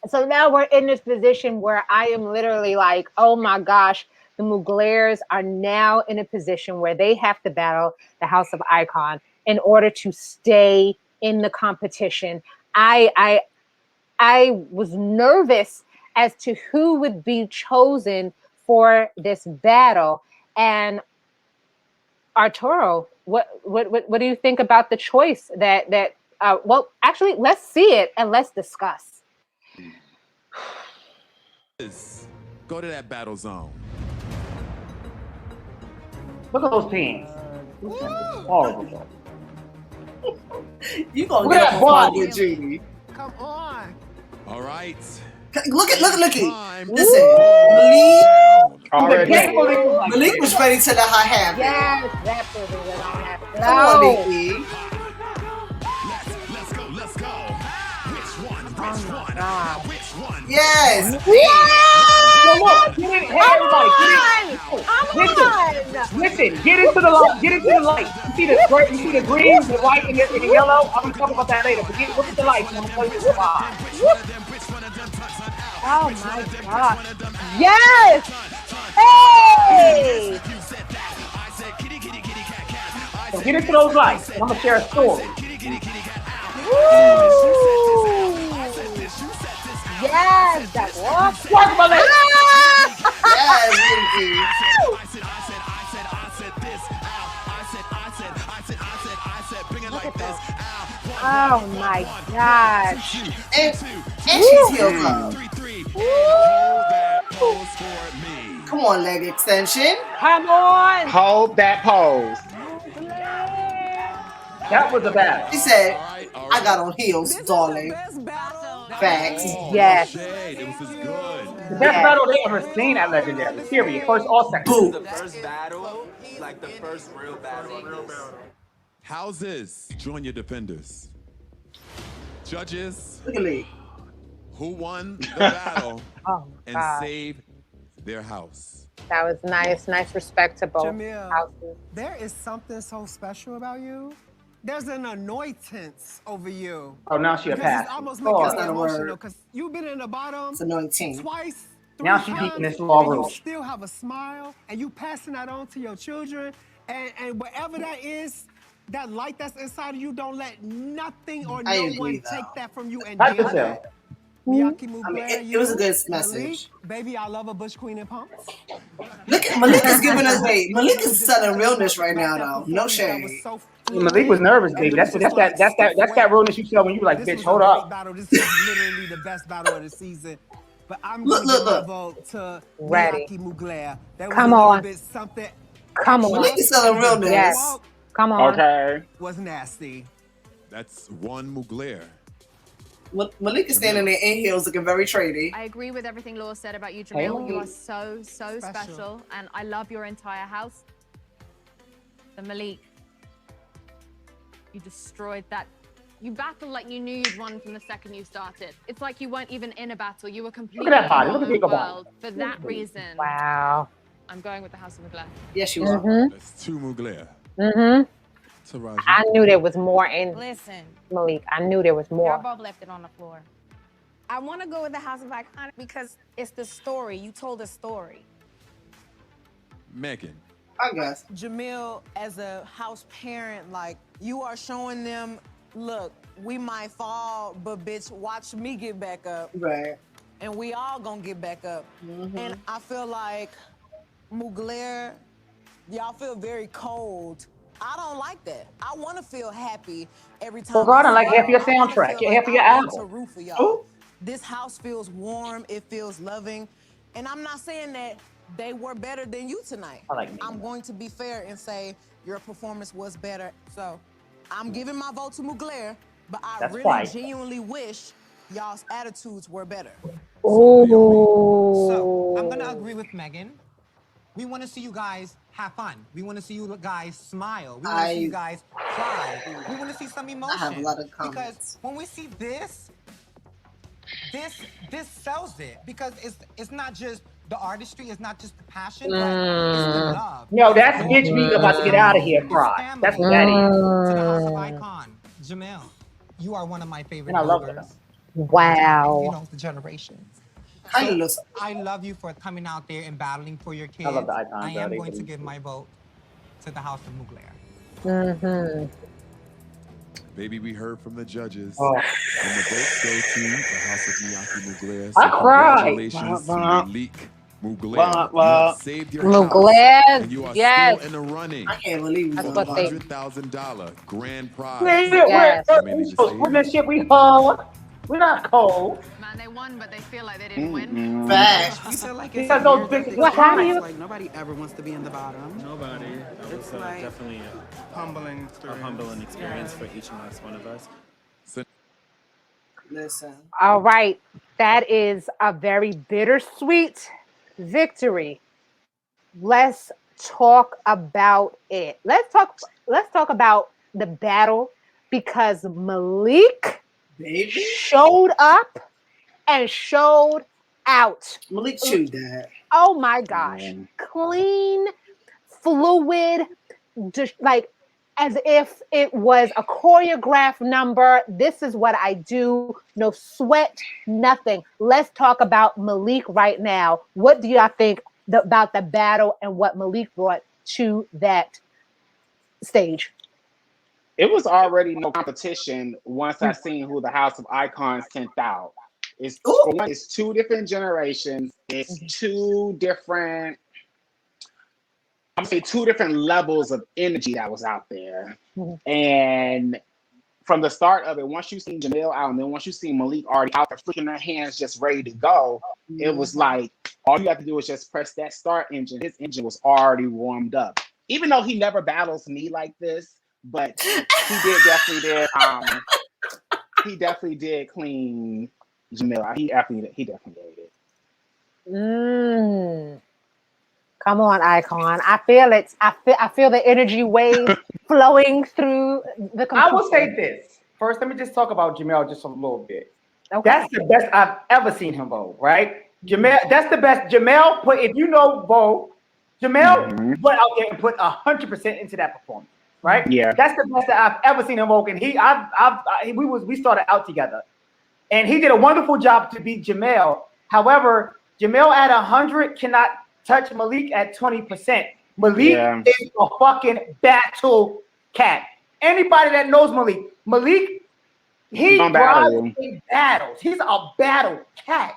So now we're in this position where I am literally like, oh my gosh, the Muglers are now in a position where they have to battle the House of Icon in order to stay in the competition. I was nervous as to who would be chosen for this battle. And Arturo, what do you think about the choice that well, actually, let's see it and let's discuss. Go to that battle zone. Look at those pants. Horrible. You gonna get a body, Judy? Come on. All right. Look at. Listen, Malik was ready to let her have it. Yes, that's what we're gonna have. Come on, Nikki. Let's go. Which one? Yes. Listen, get into the light. You see the green, the white, and the yellow. I'm gonna talk about that later. But look at the light. I'm gonna tell you why. Oh my God. Yes. Hey. So get into those lights. I'm gonna share a story. Yes, that was. Work my leg. Yes, Nikki. Oh my gosh. And she's healed up. Come on, leg extension. Come on. Hold that pose. That was a battle. She said, I got on heels, darling. Facts. Yes. It was just good. The best battle they ever seen at Legendary. Period. First or second. Boom. The first battle, like the first real battle. Houses, join your defenders. Judges, Look at me. who won the battle and God. saved their house? That was nice, respectable. Jamil, houses. there is something so special about you. There's an anointance over you. Oh, now she a pass. It's almost making That's me not a emotional word. because you've been in the bottom It's anointing. twice. Now three she deep in times, this law and room. you still have a smile, and you passing that on to your children, and whatever that is, that light that's inside of you, don't let nothing or I no agree, one though. take that from you. And That's dim the that. Miyake Mugler, I mean, it was a good message. Malik, baby, I love a Bush Queen in pumps. Look at Malik is giving us weight. Malik is selling realness right now, though. No shade. Malik was nervous, baby. That's that realness you sell when you like, This bitch, was hold a up. great battle. This is literally the best battle of the season. but I'm going to give my vote to Miyake Mugler. That was Come a little on. bit something. Come on. Malik is selling realness. Yes. Come on. Okay. Was nasty. That's one Mugler. Malik is standing there in heels looking very trendy. I agree with everything Laura said about you, Jamil. You are so special. And I love your entire house. The Malik, you destroyed that. You battled like you knew you'd won from the second you started. It's like you weren't even in a battle. You were completely Look at that body. Look at in the the world. body. For that reason, Wow. I'm going with the House of Mugler. Yes, you are. That's two Mugler. Taraji. I knew there was more in Listen, Malik. I knew there was more. y'all both left it on the floor. I want to go with the House of Iconic because it's the story. You told a story. Megan. I guess. Jamil, as a house parent, like, you are showing them, look, we might fall, but bitch, watch me get back up. Right. And we all gonna get back up. And I feel like Mugler, y'all feel very cold. I don't like that. I want to feel happy every time. Well, God, I like half your I wanna soundtrack, feel half of your I want to album. root for y'all. This house feels warm. It feels loving. And I'm not saying that they were better than you tonight. I'm going to be fair and say your performance was better. So I'm giving my vote to Mugler, but I really genuinely wish y'all's attitudes were better. So I'm gonna agree with Megan. We want to see you guys have fun. We want to see you guys smile. We want to see you guys cry. We want to see some emotion. I have a lot of comments. Because when we see this sells it. Because it's not just the artistry, it's not just the passion, but it's the love. No, that's bitch me about to get out of here, cry. That's what that is. To the House of Icon, Jamel, you are one of my favorite And I love bloggers. Wow. You know, the generations. I love you for coming out there and battling for your kids. I love the Icons. I am going to give my vote to the House of Mugler. Baby, we heard from the judges. Oh. And the votes go to the House of Miyake Mugler. I cried. Congratulations to Malik Mugler. You have saved your Mugler, house, and you are still in the running. I can't believe That's what they. $100,000 grand prize. We're that shit we hung. We're not cold. Man, they won, but they feel like they didn't win. Facts. You feel like Because those bitches What, how do you? like nobody ever wants to be in the bottom. Nobody. That was like definitely a humbling experience for each and last one of us. Listen. All right. That is a very bittersweet victory. Let's talk about it. Let's talk about the battle because Malik showed up and showed out. Malik chewed that. Oh my gosh. Clean, fluid, just like as if it was a choreographed number. This is what I do. No sweat, nothing. Let's talk about Malik right now. What do y'all think about the battle and what Malik brought to that stage? It was already no competition once I seen who the House of Icons sent out. It's two different generations. It's two different, I'm gonna say two different levels of energy that was out there. And from the start of it, once you seen Jamil out, and then once you seen Malik already out there flicking their hands just ready to go, it was like all you have to do is just press that start engine. His engine was already warmed up. Even though he never battles me like this, but he definitely did clean Jamil. He definitely did it. Come on, Icon. I feel it. I feel the energy wave flowing through the computer. I will say this. First, let me just talk about Jamel just a little bit. Okay. That's the best I've ever seen him vote, right? Jamel, that's the best. Jamel put, if you know vote, Jamel went out there and put 100% into that performance, right? Yeah. That's the best that I've ever seen him vote. And we started out together. And he did a wonderful job to beat Jamel. However, Jamel at 100 cannot touch Malik at 20%. Malik is a fucking battle cat. Anybody that knows Malik, he drives in battles. He's a battle cat.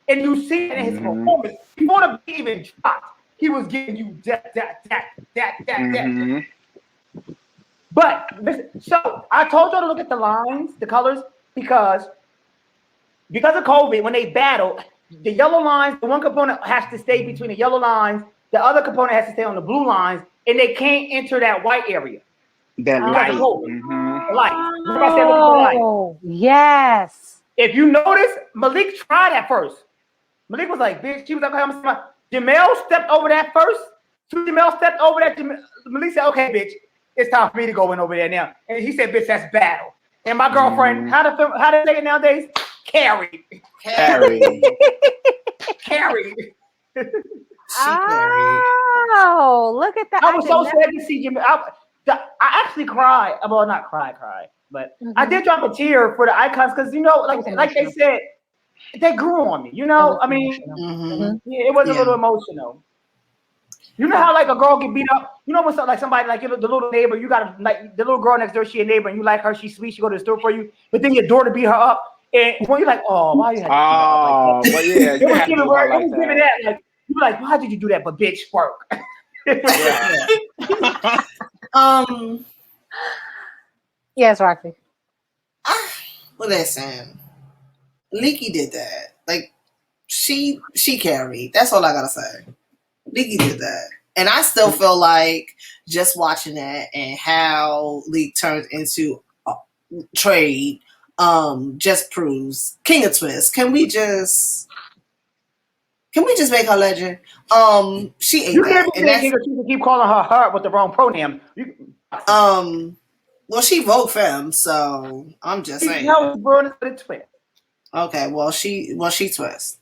And you see it in his performance. Before the beat even dropped, he was giving you that. But listen, so I told y'all to look at the lines, the colors, because of COVID, when they battle, the yellow lines, the one component has to stay between the yellow lines, the other component has to stay on the blue lines, and they can't enter that white area. That light. The light. Remember I said looking for the light. Oh, yes. If you notice, Malik tried at first. Malik was like, bitch, she was like, Jamel stepped over that first. Jamel stepped over that. Malik said, okay, bitch, it's time for me to go in over there now. And he said, bitch, that's battle. And my girlfriend, how to say it nowadays? Carry. Oh, look at that. I was so sad to see Jamel. I actually cried. Well, not cried, but I did drop a tear for the icons because, you know, like they said, they grew on me. You know, I mean, it was a little emotional. You know how like a girl get beat up? You know when like somebody like the little neighbor, you got like the little girl next door, she a neighbor, and you like her, she's sweet, she go to the store for you, but then your daughter beat her up, and when you're like, oh, why you had to do that? Well, yeah, it was giving that. Like you like, why did you do that? But bitch, work. Yes, Roxy. Well, listen, Leaky did that. Like she carried. That's all I gotta say. Leaky did that, and I still feel like just watching that and how Leak turned into trade just proves King of Twist. Can we just make her legend? She ate you that. Can't keep calling her with the wrong pronoun. Well, she Vogue Femme, so I'm just saying. Okay, well she Twist.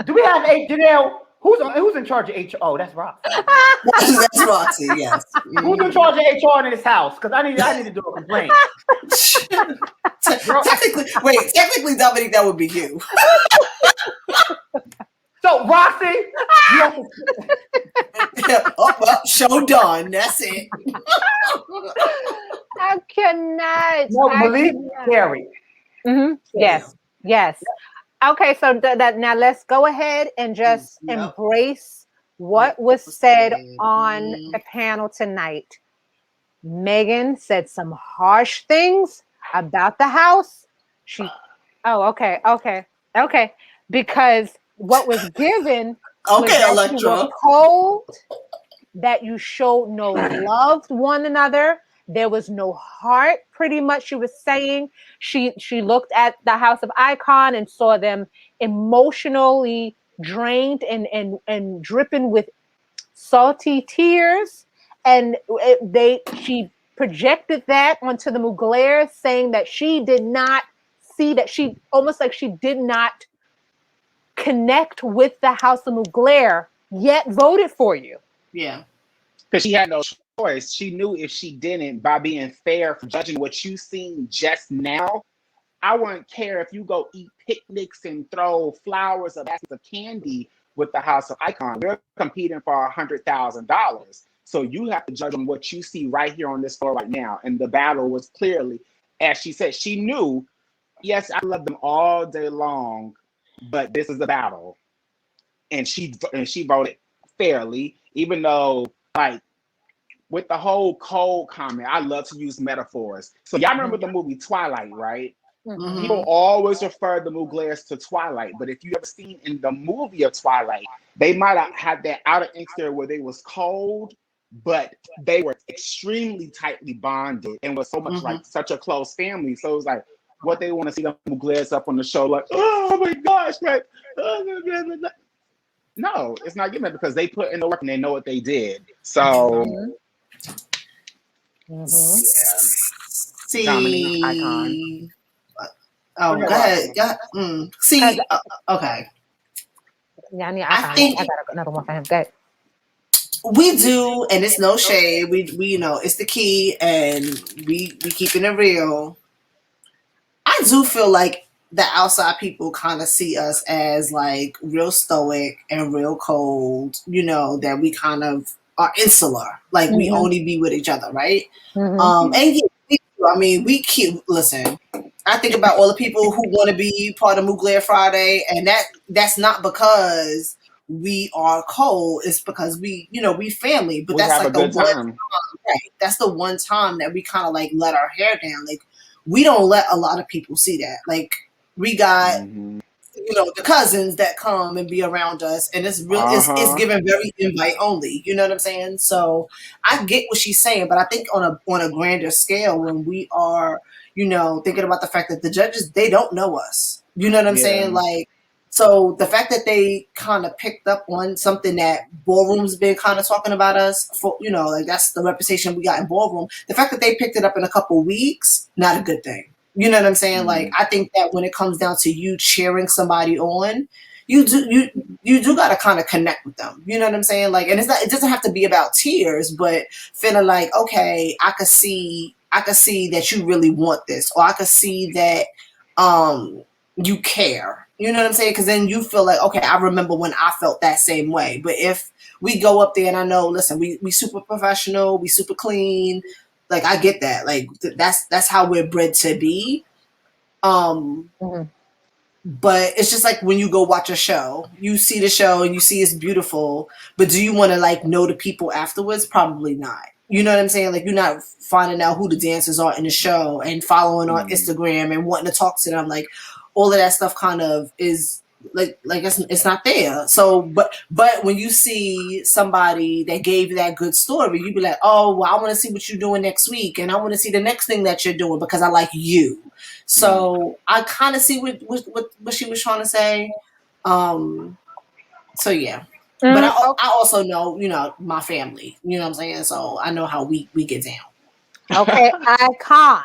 Do we have Janelle? Who's in charge of HR? That's Roxy. That's Roxy, yes. Who's in charge of HR in this house? Because I need to do a complaint. Technically, Dominique, that would be you. So, Roxy, show done. That's it. I cannot. No, Malik Carey. Yes. Okay, so now let's go ahead and just embrace what was said on the panel tonight. Megan said some harsh things about the house. Okay. Because what was given was that you were cold, that you showed no love to one another. There was no heart, pretty much. She was saying she looked at the House of Icon and saw them emotionally drained and dripping with salty tears. And she projected that onto the Mugler, saying that she did not see that, she almost like she did not connect with the House of Mugler, yet voted for you. Yeah. Because she had no choice. She knew if she didn't, by being fair, for judging what you seen just now, I wouldn't care if you go eat picnics and throw flowers or baskets of candy with the House of Icon. We're competing for $100,000. So you have to judge on what you see right here on this floor right now. And the battle was clearly, as she said, she knew, yes, I love them all day long, but this is a battle. And she voted fairly, even though, like, with the whole cold comment, I love to use metaphors. So y'all remember the movie Twilight, right? Mm-hmm. People always refer the Muglers to Twilight, but if you ever seen in the movie of Twilight, they might have had that outer exterior where they was cold, but they were extremely tightly bonded and was so much like such a close family. So it was like what they want to see the Muglers up on the show, like, oh my gosh, like, no, it's not getting that because they put in the work and they know what they did. So See, Dominique, Icon. Oh, go ahead. See, okay. I think I got another one for him. Go ahead. We do, and it's no shade. We you know, it's the key, and we keeping it real. I do feel like the outside people kind of see us as like real stoic and real cold. You know, that we kind of are insular, like we only be with each other, right? And I mean, we keep listen. I think about all the people who want to be part of Mugler Friday, and that's not because we are cold. It's because we family. But that's like the one time, right? That's the one time that we kind of like let our hair down. Like we don't let a lot of people see that. Like We got the cousins that come and be around us, and it's real. It's given very invite only. You know what I'm saying? So I get what she's saying, but I think on a grander scale, when we are thinking about the fact that the judges, they don't know us. You know what I'm saying? Like, so the fact that they kind of picked up on something that Ballroom's been kind of talking about us for, like that's the reputation we got in Ballroom. The fact that they picked it up in a couple weeks, not a good thing. You know what I'm saying? Like, I think that when it comes down to you cheering somebody on, you do got to kind of connect with them. You know what I'm saying? Like, and it doesn't have to be about tears, but feeling like, okay, I could see that you really want this, or I could see that you care. You know what I'm saying? Because then you feel like, okay, I remember when I felt that same way. But if we go up there and I know, listen, we super professional, we super clean. Like, I get that. Like, that's how we're bred to be. But it's just like when you go watch a show, you see the show and you see it's beautiful, but do you want to like know the people afterwards? Probably not. You know what I'm saying? Like, you're not finding out who the dancers are in the show and following on Instagram and wanting to talk to them. Like, all of that stuff kind of is like it's not there. So, but when you see somebody that gave you that good story, you be like, oh, well, I want to see what you're doing next week, and I want to see the next thing that you're doing because I like you. So I kind of see what she was trying to say. So yeah. But I also know, my family. You know what I'm saying? So I know how we get down. Okay, Icon.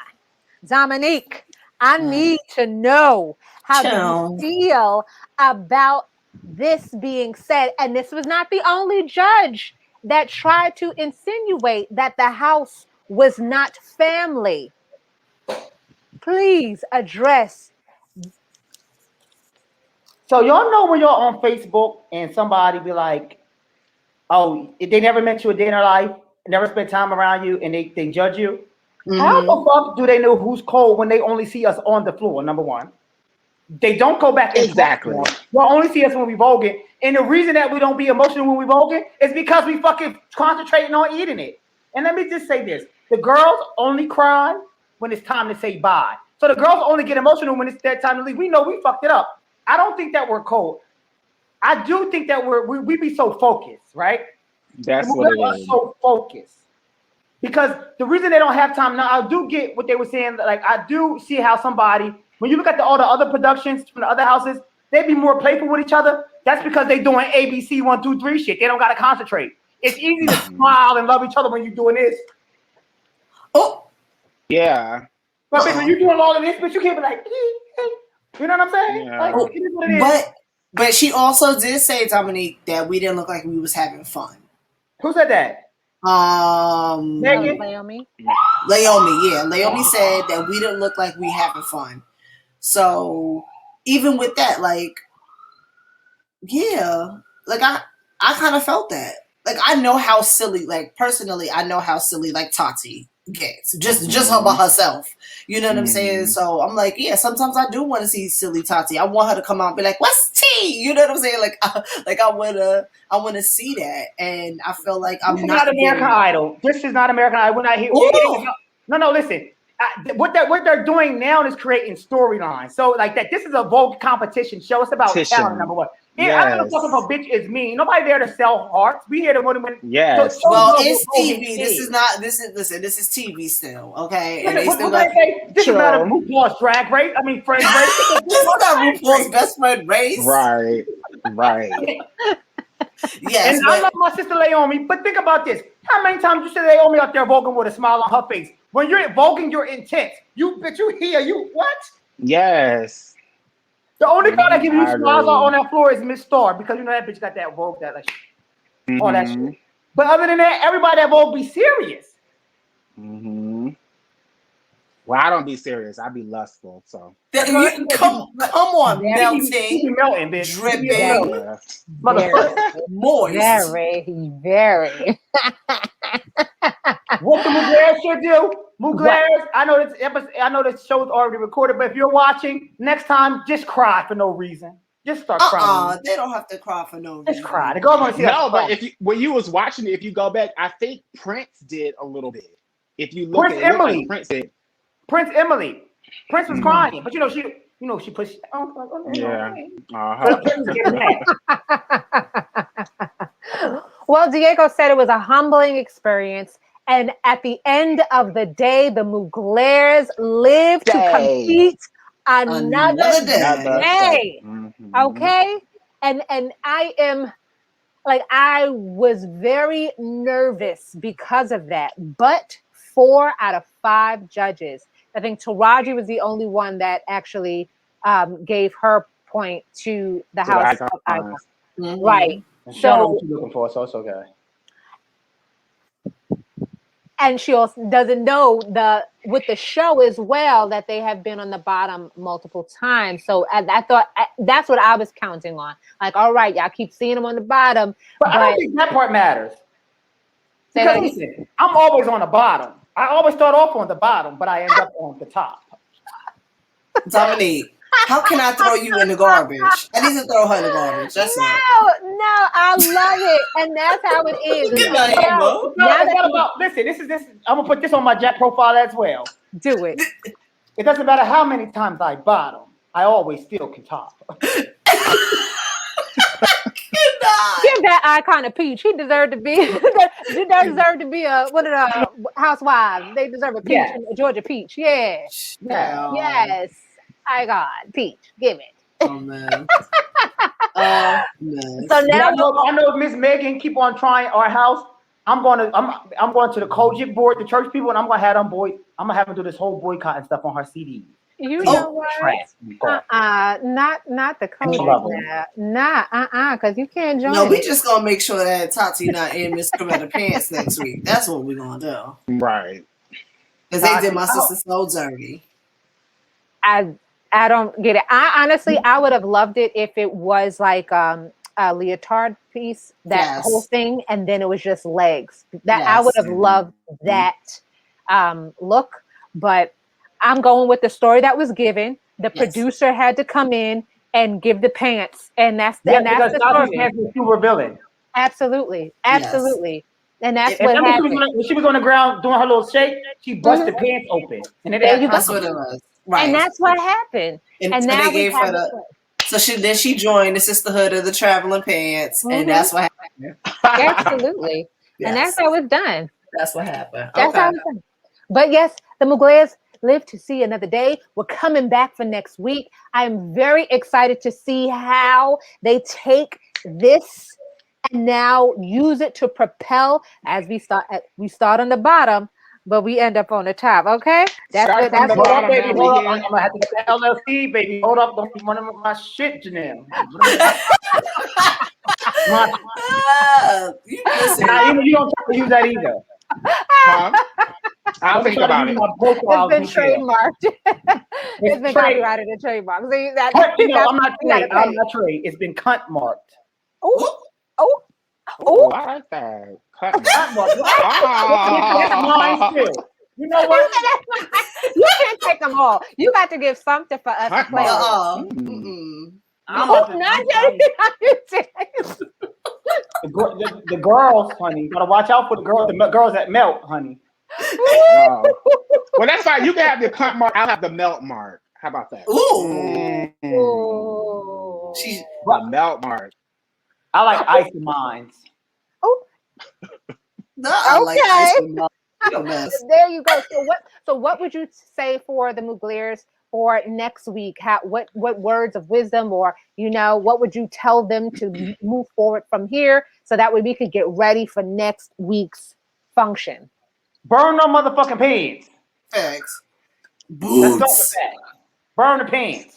Dominique, I need to know how do you feel about this being said? And this was not the only judge that tried to insinuate that the house was not family. Please address. So y'all know when you're on Facebook and somebody be like, oh, they never met you a day in their life, never spent time around you, and they judge you? How the fuck do they know who's cold when they only see us on the floor, number one? They don't go back and exactly. They'll only see us when we voguing. And the reason that we don't be emotional when we voguing is because we fucking concentrating on eating it. And let me just say this. The girls only cry when it's time to say bye. So the girls only get emotional when it's their time to leave. We know we fucked it up. I don't think that we're cold. I do think that we be so focused, right? That's what it is. So focused. Because the reason they don't have time now, I do get what they were saying. Like, I do see how somebody, when you look at all the other productions from the other houses, they be more playful with each other. That's because they doing ABC 1, 2, 3 shit. They don't got to concentrate. It's easy to smile and love each other when you're doing this. Oh, yeah. But when you're doing all of this, but you can't be like, you know what I'm saying? Yeah. Like, it is what it is. But she also did say, Dominique, that we didn't look like we was having fun. Who said that? Leomi. Leomi said that we didn't look like we having fun. So even with that, like, yeah, like I kind of felt that. Like, I know how silly, like, personally, I know how silly, like, Tati gets just about herself. You know what I'm saying? So I'm like, yeah, sometimes I do want to see silly Tati. I want her to come out and be like, what's tea? You know what I'm saying? Like I want to see that. And I feel like I'm not American Idol. This is not American Idol. We're not here. No, listen. What they're doing now is creating storylines. So like that, this is a Vogue competition show. It's about talent, number one. Yeah, I don't know if a bitch is mean. Nobody there to sell hearts. We here to win. Yes. Well, it's TV. This is TV still. Okay. And this is not a RuPaul's Drag Race. I mean, Friends Race. This is not RuPaul's Best Friend Race. Right. Yes. And I love my sister Leomi, but think about this. How many times you see Leomi out there voguing with a smile on her face? When you're voguing, you're intense. You hear what? Yes. The only girl that gives you smiles on that floor is Miss Star, because you know that bitch got that Vogue, that like all that shit. But other than that, everybody at Vogue be serious. Well, I don't be serious. I be lustful. So come on, melting, bitch. Dripping, moist, very. What the Mugler should do? Muglers, I know this show's already recorded, but if you're watching, next time just cry for no reason. Just start crying. They don't have to cry for no reason. Just cry. The girl want to see no, but when you was watching it, if you go back, I think Prince did a little bit. If you look Prince Emily was crying, but you know she pushed. Yeah. Well, Diego said it was a humbling experience. And at the end of the day, the Muglers lived to compete another day. Mm-hmm. Okay? And I was very nervous because of that. But 4 out of 5 judges, I think Taraji was the only one that actually gave her point to the House of Icons. Mm-hmm. Right. So, I don't know what you're looking for, so it's okay. And she also doesn't know with the show as well that they have been on the bottom multiple times. So I thought that's what I was counting on. Like, all right, y'all keep seeing them on the bottom. But I don't think that part matters. Because listen, I'm always on the bottom. I always start off on the bottom, but I end up on the top. Dominique, how can I throw you in the garbage? I need to throw her in the garbage. That's no, I love it, and that's how it is. Listen, I'm gonna put this on my Jet profile as well. Do it. It doesn't matter how many times I bottom, I always still can top. Give that icon a peach. He deserved to be. He deserved to be one of the housewives. They deserve a peach, a Georgia peach. Yeah. Yes. Icon peach. Give it. Oh man. So now I know if Miss Megan keep on trying our house, I'm going to the Kojic board, the church people, and I'm gonna have them do this whole boycott and stuff on her CD. You know what? Not the Kojic. Because you can't join. No, we just gonna make sure that Tati not in Miss Coretta Pants next week. That's what we're gonna do. Right. Because they did my sister so dirty. I don't get it. I would have loved it if it was like a leotard piece, whole thing, and then it was just legs. I would have loved that look, but I'm going with the story that was given. The producer had to come in and give the pants, and that's the story. Super villain. Absolutely. And that's what happened. When she was on the ground doing her little shake, she busted pants open, and that's what it was. Right. And that's what happened. And now they gave her she joined the Sisterhood of the Traveling Pants, and that's what happened. Absolutely. And that's how it's done. That's what happened. That's how it's done. But yes, the Muglers live to see another day. We're coming back for next week. I am very excited to see how they take this and now use it to propel as we start on the bottom, but we end up on the top. Okay, that's what. Hold up, baby. Hold up. I'm gonna have to get the LLC, baby. Hold up. Don't be one of my shit, Janelle. You don't try to use that either. I'll think about it. It's been trademarked. It's been copyrighted and trademarked. See that? I'm not trade. It's been cunt marked. Oh, I like that. Cunt marked. You know what? You can't take them all. You got to give something for us to play. The girls, honey. You gotta watch out for the girls that melt, honey. Well, that's fine. You can have the cunt mark. I'll have the melt mark. How about that? She's the melt mark. I like ice mines. I like ice. There you go. So what would you say for the Muglers for next week? What words of wisdom, or what would you tell them to move forward from here, so that way we could get ready for next week's function? Burn no motherfucking pants. Thanks. Boots. Let's start with that. Burn the pants.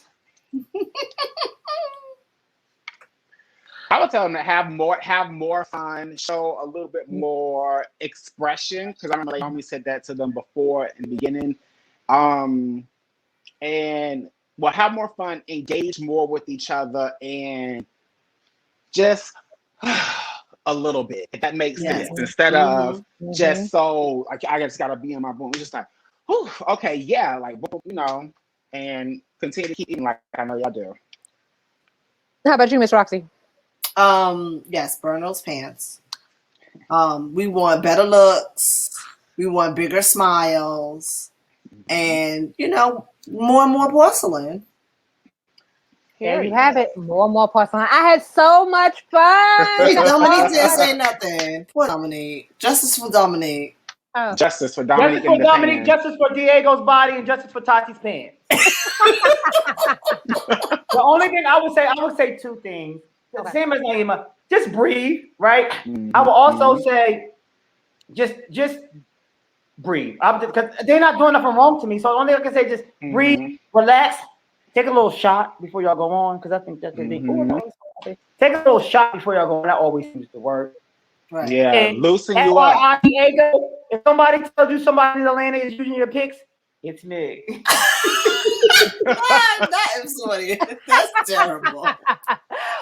I would tell them to have more fun, show a little bit more expression, because I remember they only said that to them before in the beginning. And have more fun, engage more with each other, and just a little bit, if that makes sense. Instead of just so like I just gotta be in my room. Just like, okay, yeah, like and continue to keep eating like I know y'all do. How about you, Miss Roxy? Yes, burn those pants. We want better looks. We want bigger smiles, and more and more porcelain. There you have it. More and more porcelain. I had so much fun. Dominique didn't say nothing. Poor Dominique. Justice for Dominique. Oh. Justice for Dominique. Justice for Dominique. Justice for Diego's body, and justice for Tati's pants. The only thing I would say two things. The same as Naima. Just breathe, right? I will also say, just breathe. Because they're not doing nothing wrong to me. So the only thing I can say, just breathe, relax, take a little shot before y'all go on. Because I think that's take a little shot before y'all go on. That always seems to work. Right. Yeah, and loosen you up. Diego, if somebody tells you somebody in Atlanta is using your pics, it's me. That is funny. That's terrible.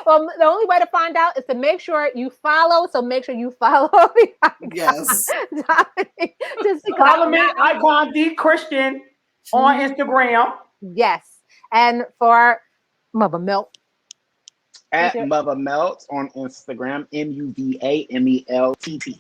Well, the only way to find out is to make sure you follow. So make sure you follow me. Yes. Follow me, Icon D Christian on Instagram. Yes. And for Muva Melt. At Muva Melt on Instagram, MUVAMELTT.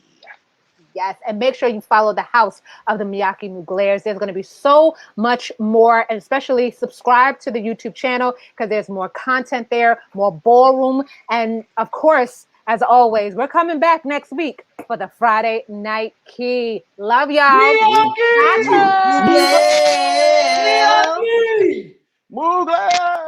Yes, and make sure you follow the house of the Miyake Muglers. There's going to be so much more, and especially subscribe to the YouTube channel because there's more content there, more ballroom, and of course, as always, we're coming back next week for the Friday Night Key. Love y'all. Miyake! Mugler!